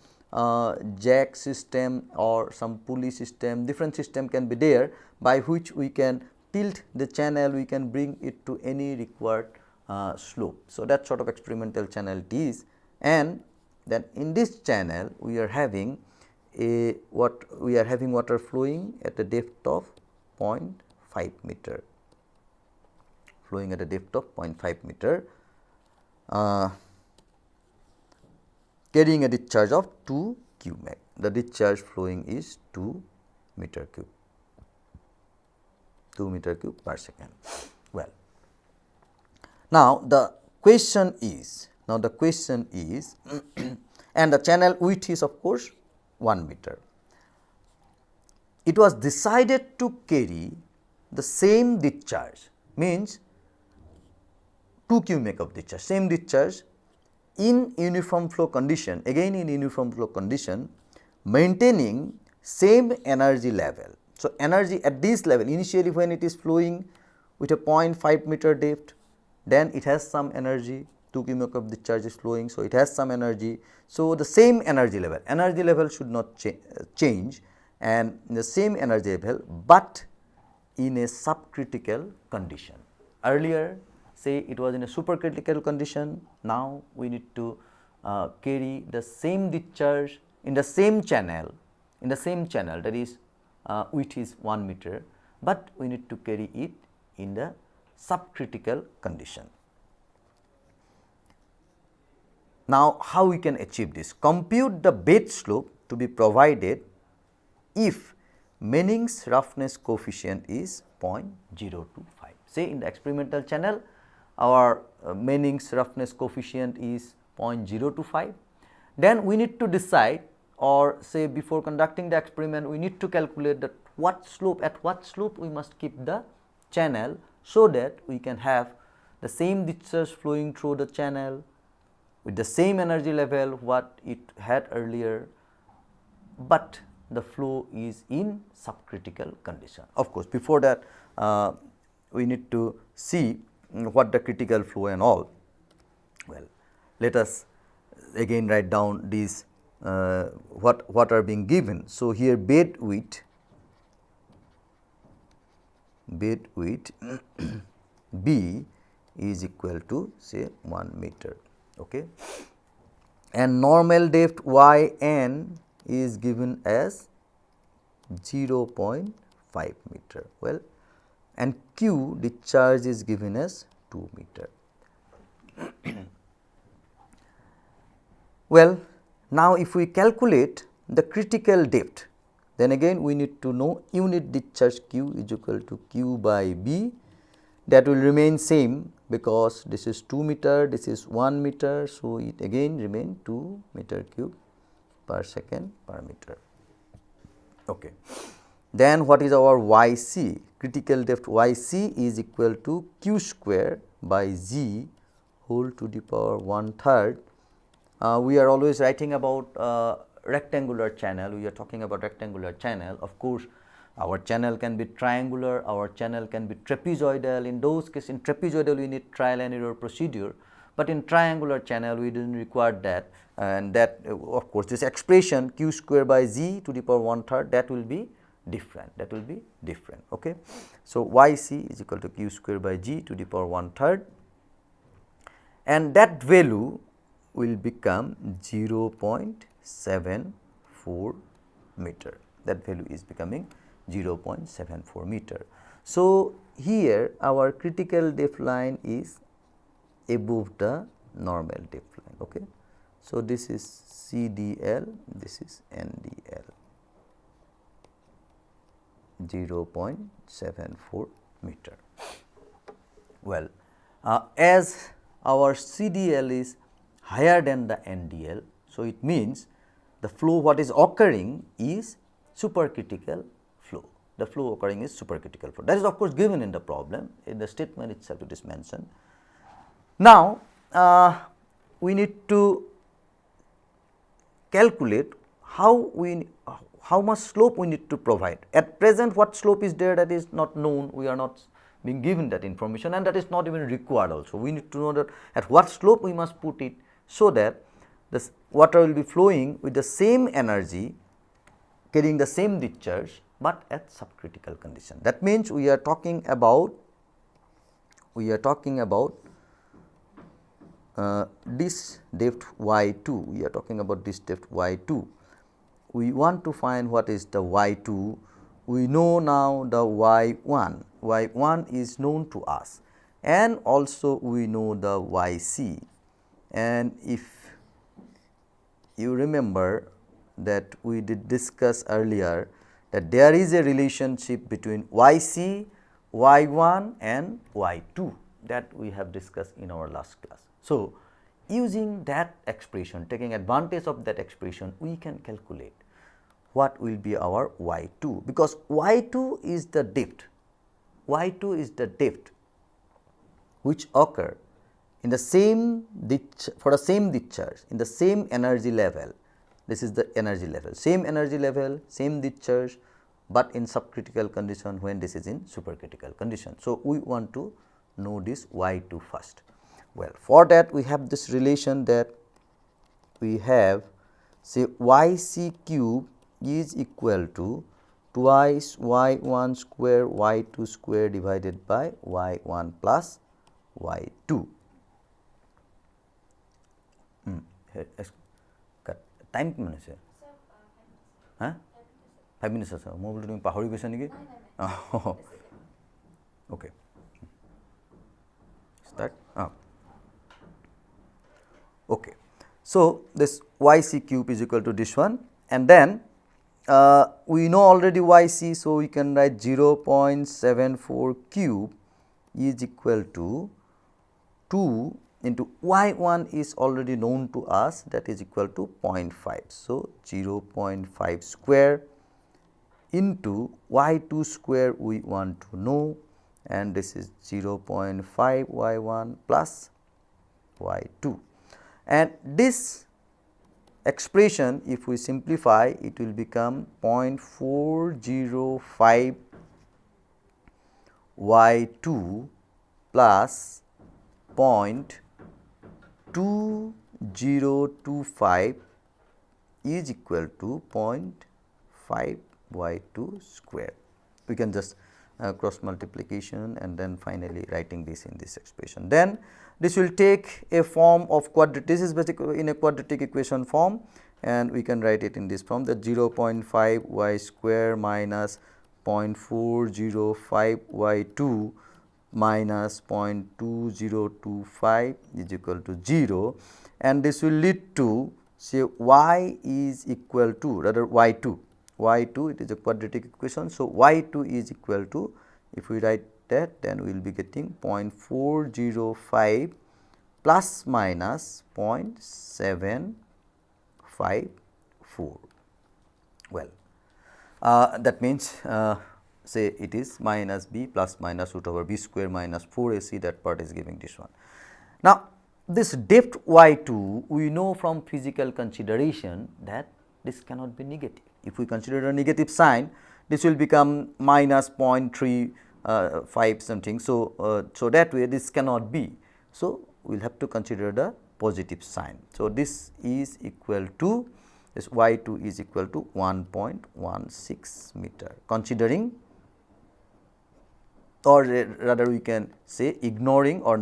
jack system or some pulley system, different system can be there by which we can tilt the channel, we can bring it to any required slope. So, that sort of experimental channel it is, and then in this channel we are having water flowing at a depth of 0.5 meter, carrying a discharge of 2 q max. The discharge flowing is 2 meter cube per second. Well, now the question is and the channel width is of course 1 meter. It was decided to carry the same discharge, means 2 q max of discharge, same discharge in uniform flow condition, again in uniform flow condition, maintaining same energy level. So, energy at this level, initially when it is flowing with a 0.5 meter depth, then it has some energy, 2 cubic of discharge is flowing. So, it has some energy. So, the same energy level should not change, and the same energy level, but in a subcritical condition. Earlier, say it was in a supercritical condition, now we need to carry the same discharge in the same channel, that is width is 1 meter, but we need to carry it in the subcritical condition. Now, how we can achieve this? Compute the bed slope to be provided if Manning's roughness coefficient is 0.025. Say in the experimental channel, our Manning's roughness coefficient is 0.025. Then we need to decide, or say before conducting the experiment, we need to calculate that at what slope we must keep the channel, so that we can have the same discharge flowing through the channel with the same energy level what it had earlier, but the flow is in subcritical condition. Of course, before that we need to see what the critical flow and all. Well, let us again write down these what are being given. So, here bed width B is equal to say 1 meter, okay, and normal depth y n is given as 0.5 meter. Well, and q discharge is given as 2 meter. Well, now if we calculate the critical depth, then again we need to know unit discharge q is equal to q by b. That will remain same because this is 2 meter, this is 1 meter. So, it again remain 2 meter cube per second per meter. Okay. Then what is our yc? Critical depth yc is equal to q square by z whole to the power 1/3. We are always writing about rectangular channel. We are talking about rectangular channel. Of course, our channel can be triangular, our channel can be trapezoidal. In those cases, in trapezoidal we need trial and error procedure, but in triangular channel we did not require that, and that of course, this expression q square by z to the power 1/3, that will be different, okay. So, yc is equal to q square by g to the power 1/3, and that value will become 0.74 meter. That value is becoming 0.74 meter. So, here our critical depth line is above the normal depth line, okay. So, this is CDL, this is NDL, 0.74 meter. Well, as our CDL is higher than the NDL, so it means the flow what is occurring is supercritical flow. The flow occurring is supercritical flow. That is of course given in the problem, in the statement itself it is mentioned. Now, we need to calculate how much slope we need to provide. At present, what slope is there, that is not known. We are not being given that information, and that is not even required also. We need to know that at what slope we must put it, so that the water will be flowing with the same energy, carrying the same discharge, but at subcritical condition. That means we are talking about this depth y2. We are talking about this depth y2. We want to find what is the y2. We know now the y1. Y1 is known to us, and also we know the yc. And if you remember that we did discuss earlier that there is a relationship between yc, y1 and y2, that we have discussed in our last class. So, using that expression, taking advantage of that expression, we can calculate what will be our y2, because y2 is the depth, which occur in the same for the same discharge in the same energy level. This is the energy level, same energy level, same discharge, but in subcritical condition when this is in supercritical condition. So, we want to know this y2 first. Well, for that we have this relation that we have, say yc cube is equal to twice y1 square y2 square divided by y1 plus y2. Time কিমান হৈছে? হা 5 minutes আছে। মই বোলো তুমি পাহৰি গৈছা নেকি? Okay. Start. Okay. So this yc cube is equal to this one, and then we know already yc, so we can write 0.74 cube is equal to 2 into y1 is already known to us, that is equal to 0.5. So 0.5 square into y2 square we want to know, and this is 0.5 y1 plus y2, and this expression if we simplify it will become 0.405 y2 plus 0.2025 is equal to 0.5 y2 square. We can just cross multiplication and then finally writing this in this expression. Then this will take a form of quadratic, this is basically in a quadratic equation form, and we can write it in this form, that 0.5 y square minus 0.405 y2 minus 0.2025 is equal to 0, and this will lead to, say y is equal to, rather y2, it is a quadratic equation. So y2 is equal to, if we write that, then we will be getting 0.405 plus minus 0.754. Well, that means say it is minus b plus minus root over b square minus 4ac, that part is giving this one. Now this depth y2, we know from physical consideration that this cannot be negative. If we consider a negative sign, this will become minus 0.35 something. So, so that way this cannot be. So, we will have to consider the positive sign. So, this is equal to, this y2 is equal to 1.16 meter, considering, or rather we can say ignoring or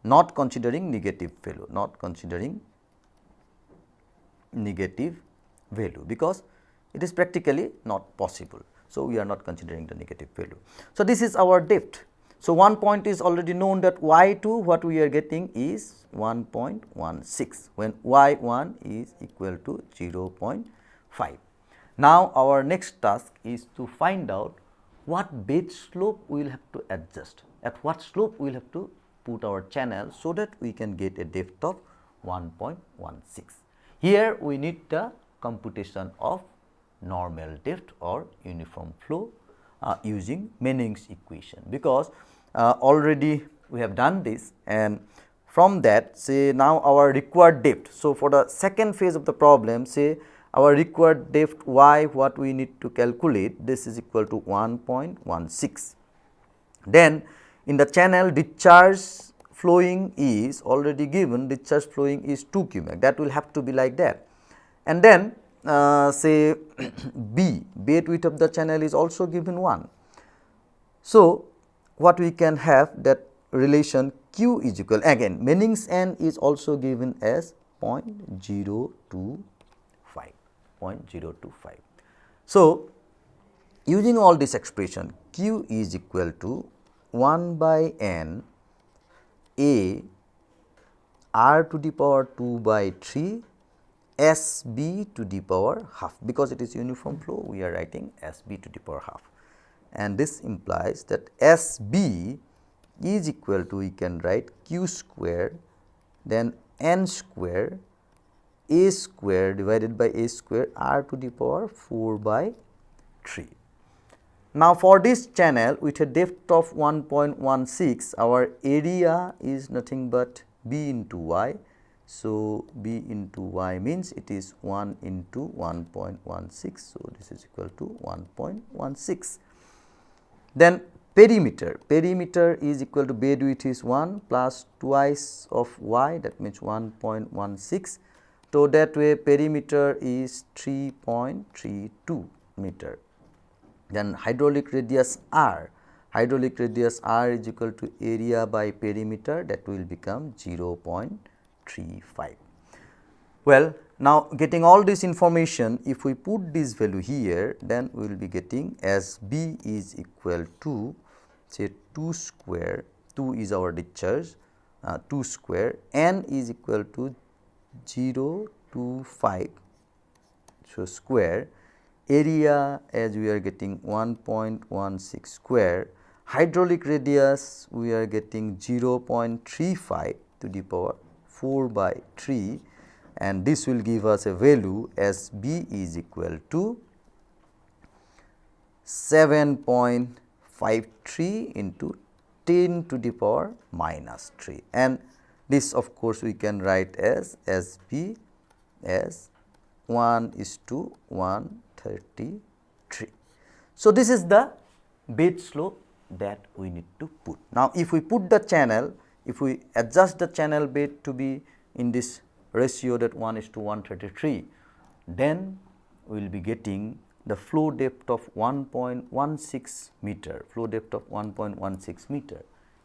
not considering negative value, because it is practically not possible. So, we are not considering the negative value. So, this is our depth. So, one point is already known, that y2 what we are getting is 1.16 when y1 is equal to 0.5. Now, our next task is to find out what bed slope we will have to adjust, at what slope we will have to put our channel, so that we can get a depth of 1.16. Here we need the computation of normal depth or uniform flow using Manning's equation, because already we have done this, and from that, say now our required depth. So, for the second phase of the problem, say our required depth y, what we need to calculate, this is equal to 1.16. Then in the channel, discharge flowing is already given, discharge flowing is 2 cubic, that will have to be like that. And then say b, bed width of the channel is also given 1. So, what we can have, that relation q is equal, again Manning's n is also given as 0.025. So, using all this expression, q is equal to 1 by n a r to the power 2 by 3 SB to the power half, because it is uniform flow, we are writing SB to the power half, and this implies that SB is equal to, we can write q square, then n square a square divided by a square r to the power 4 by 3. Now, for this channel with a depth of 1.16, our area is nothing but b into y. So, b into y means it is 1 into 1.16. So, this is equal to 1.16. Then perimeter. Perimeter is equal to bed width is 1 plus twice of y, that means 1.16. So, that way perimeter is 3.32 meter. Then hydraulic radius r. Hydraulic radius r is equal to area by perimeter, that will become 0.35. Well, now getting all this information, if we put this value here, then we will be getting as B is equal to say 2 square, 2 is our discharge, 2 square, n is equal to 0.25, so square, area as we are getting 1.16 square, hydraulic radius we are getting 0.35 to the power 4 by 3, and this will give us a value as B is equal to 7.53 into 10 to the power minus 3, and this of course we can write as B as 1:133. So, this is the bed slope that we need to put. Now, if we put the channel, if we adjust the channel bed to be in this ratio that 1:133, then we will be getting the flow depth of 1.16 meter, flow depth of 1.16 meter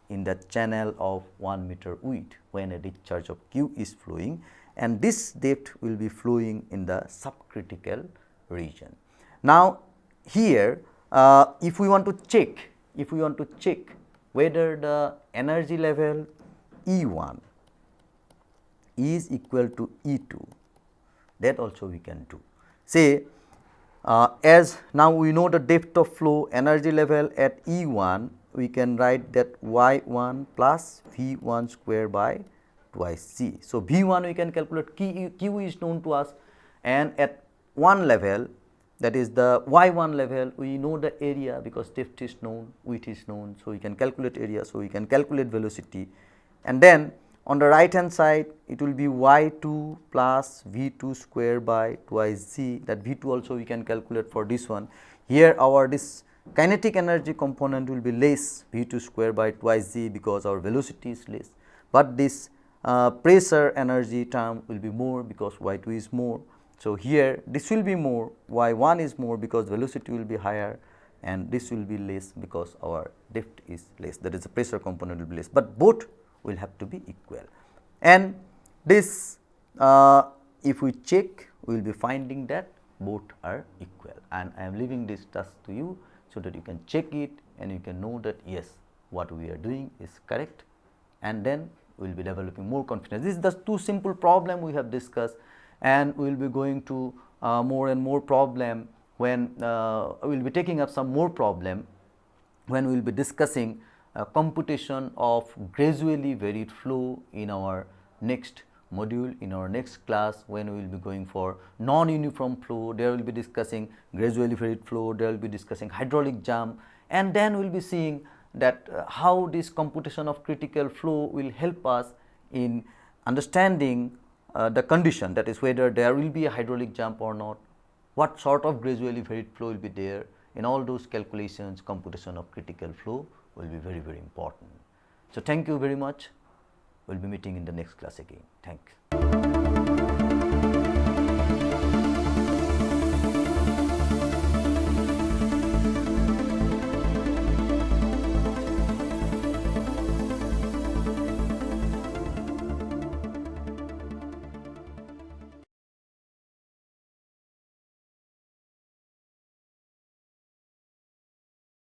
in the channel of 1 meter width when a discharge of Q is flowing, and this depth will be flowing in the subcritical region. Now, here if we want to check whether the energy level E1 is equal to E2, that also we can do. Say as now we know the depth of flow, energy level at E1, we can write that Y1 plus V1 square by twice C. So, V1 we can calculate, Q is known to us, and at one level, that is the Y1 level, we know the area because depth is known, width is known. So, we can calculate area, so we can calculate velocity, and then on the right hand side it will be Y2 plus V2 square by twice Z, that V2 also we can calculate for this one. Here our this kinetic energy component will be less, V2 square by twice Z, because our velocity is less, but this pressure energy term will be more because Y2 is more. So, here this will be more, Y1 is more because velocity will be higher, and this will be less because our depth is less, that is the pressure component will be less, but both will have to be equal. And this if we check, we will be finding that both are equal, and I am leaving this task to you so that you can check it and you can know that yes, what we are doing is correct, and then we will be developing more confidence. This is the two simple problem we have discussed, and we will be going to more and more problem when we will be taking up some more problem when we will be discussing computation of gradually varied flow in our next module, in our next class, when we will be going for non-uniform flow. There we will be discussing gradually varied flow, there will be discussing hydraulic jump, and then we will be seeing that how this computation of critical flow will help us in understanding the condition, that is whether there will be a hydraulic jump or not, what sort of gradually varied flow will be there. In all those calculations, computation of critical flow will be very, very important. So, thank you very much. We will be meeting in the next class again. Thank you.